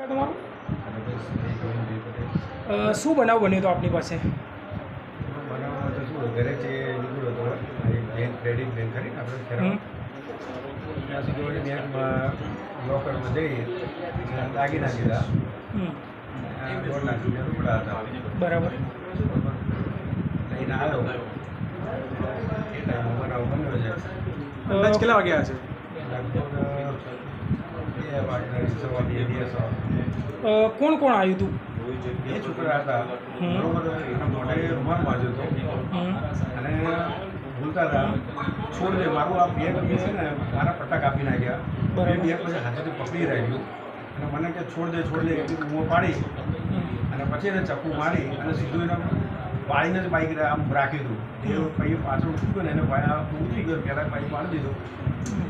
તમારું શું બનાવ બન્યો હતો આપની પાસે? બનાવવામાં તો શું ઘરે છે નીકળ્યો હતો બેંક ક્રેડિટ બેંક કરી આપણે ખેરાવ ત્યાં સુધી બેંકમાં લોકરમાં જઈએ દાગીના દીધા દોઢ લાખ રૂપિયા રોકડા હતા. બરાબર. લઈને આવ્યો એ ટાઈમમાં બનાવ બન્યો છે. અંદાજ કેટલા વાગ્યા હશે? લગભગ 2 વાગ્યા સવા 2 કોણ કોણ આવ્યું હતું? 2 છોકરા હતા. બરોબર. એના મોઢે રૂમાલ બાંધ્યો હતો અને બોલતા હતા છોડ દે મારું આ બેગ છે ને મારા પટ્ટા કાપી નાખ્યા. બેગ પછી હાથેથી પકડી રાખ્યું અને મને કે છોડ દે એટલી બૂમો પાડી અને પછી એને ચપ્પુ મારી અને સીધું એને પાડીને જ બાઈક આમ રાખ્યું હતું. એ પછી પાછળ ઉઠી ગયો ને એને ઉતરી ગયો પહેલાં બાઈક પાડી દીધો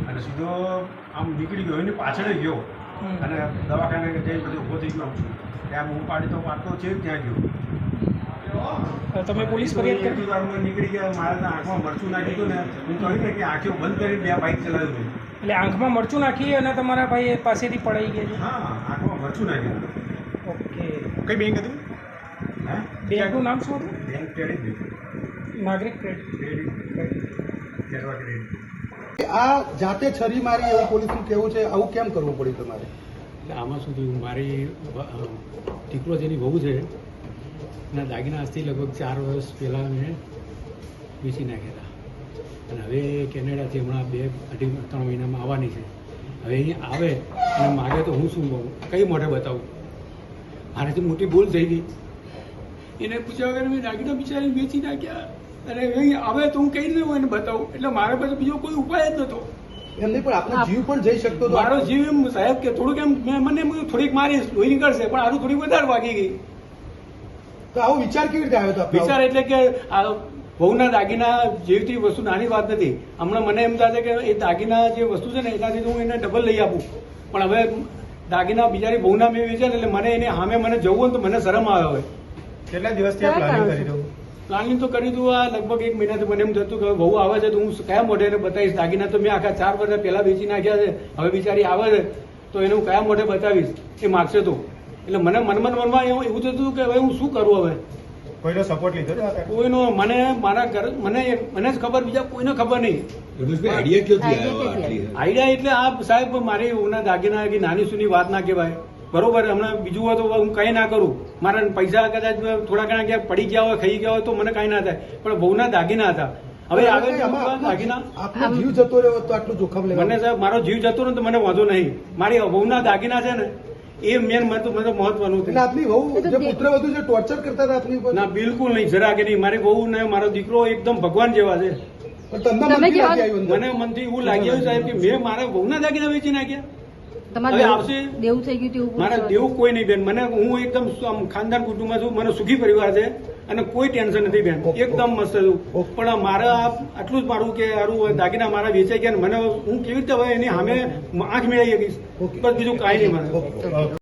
અને સીધો આમ નીકળી ગયો એની પાછળ ગયો અને દવાખાને જઈને પછી ઊભો થઈ ગયો. ત્યાં બૂમ પાડી તો પાડતો છે ત્યાં ગયો. તમે પોલીસ ફરિયાદ કરી? નીકળી ગયા. મારે તો આંખમાં મરચું નાખ્યું હતું ને હું કહ્યું ને કે આંખો બંધ કરીને 2 બાઇક ચલાવ્યું હતું. એટલે આંખમાં મરચું નાખી અને તમારા ભાઈ પાસેથી પડાઈ ગયા છે? હા, આંખમાં મરચું નાખ્યું. ઓકે. કઈ બેંક હતી? હા, બેંકનું નામ શું હતું? બેંક ક્રેડિટ નાગરિક ક્રેડિટ. ખેરવા ક્રેડિટ. આ જાતે છરી મારી એવું પોલીસનું કહેવું છે. આવું કેમ કરવું પડ્યું તમારે? એટલે આમાં સુધી મારી દીકરો જેની વહુ છે એના દાગીના આજથી લગભગ 4 વર્ષ પહેલાં મેં વેચી નાખ્યા હતા અને હવે કેનેડાથી હમણાં 2-3 મહિનામાં આવવાની છે. હવે અહીં આવે અને માગે તો હું શું કહું, કઈ મોઢે બતાવું? મારાથી મોટી ભૂલ થઈ ગઈ. એને પૂછ્યા વગર મેં દાગીના બિચારી વેચી નાખ્યા અને અહીં આવે તો હું કઈ રીતે એને બતાવું? એટલે મારા પાસે બીજો કોઈ ઉપાય જ નહોતો. એમની પણ આપણો જીવ પણ જઈ શકતો હતો. મારો જીવ એમ સાહેબ કે થોડુંક એમ મને થોડીક મારીશ લોહી નીકળશે પણ આનું થોડીક વધારે વાગી ગઈ. તો આવો વિચાર કેવી રીતે આવ્યો હતો? વિચાર એટલે કે આ બહુના દાગીના જેવી વસ્તુ નાની વાત નથી. હમણાં મને એમ થાય છે કે એ દાગીના જે વસ્તુ છે ને એનાથી હું એને ડબલ લઈ આપું પણ હવે દાગીના બિચારી બહુના મેં વેચ્યા એટલે મને એને સામે મને જવું હોય તો મને શરમ આવે. હવે કેટલા દિવસથી પ્લાનિંગ કરી દઉં? પ્લાનિંગ તો કરી દઉં. આ લગભગ 1 મહિનાથી મને એમ થતું કે બહુ આવે છે તો હું કયા મોઢે એને બતાવીશ? દાગીના તો મેં આખા 4 વર્ષ પહેલા વેચી નાખ્યા છે. હવે બિચારી આવે છે તો એને હું કયા મોઢે બતાવીશ? એ માગશે તો. એટલે મને મનમાં એવું થતું કે હવે હું શું કરું? હવે કોઈનો સપોર્ટ લીધો? કોઈનો મને મારા ઘર મને જ ખબર, બીજા કોઈને ખબર નહીં. આઈડિયા એટલે આ સાહેબ મારી ઉના દાગીના કે નાની સુની વાત ના કહેવાય. બરોબર. હમણાં બીજું હોય તો હું કંઈ ના કરું. મારા પૈસા કદાચ થોડા ઘણા ક્યાં પડી ગયા હોય, ખાઈ ગયા હોય તો મને કાંઈ ના થાય પણ બહુના દાગીના હતા. હવે આવે દાગીના આપનો જીવ જતો રહ્યો તો આટલું જોખમ લેવા? મને સાહેબ મારો જીવ જતો રહ્યો તો મને વાંધો નહીં. મારી બહુના દાગીના છે ને એ મેન મહત્વનું હતું. આપની વહુ જે પુત્રવધુ જે ટોર્ચર કરતા હતા આપની ઉપર? ના, બિલકુલ નહીં, જરા કે નહીં. મારી વહુ ને મારો દીકરો એકદમ ભગવાન જેવા છે. પણ તમને મનથી લાગી આવ્યું અંદર? મને મનથી એવું લાગ્યું સાહેબ કે મેં મારા વહુના દાગીના વેચી નાખ્યા. તમારે આવશે દેવું થઈ ગયું તેવું? મારા દેવું કોઈ નહીં બેન. મને હું એકદમ ખાનદાન કુટુંબમાં છું. મને સુખી પરિવાર છે અને કોઈ ટેન્શન નથી બેન. એકદમ મસ્ત છું. પણ મારે આટલું જ મારું કે સારું દાગીના મારા વેચાઈ ગયા મને હું કેવી રીતે હવે એની સામે આંખ મેળવી શકીશ? બસ બીજું કાંઈ નહીં મારે.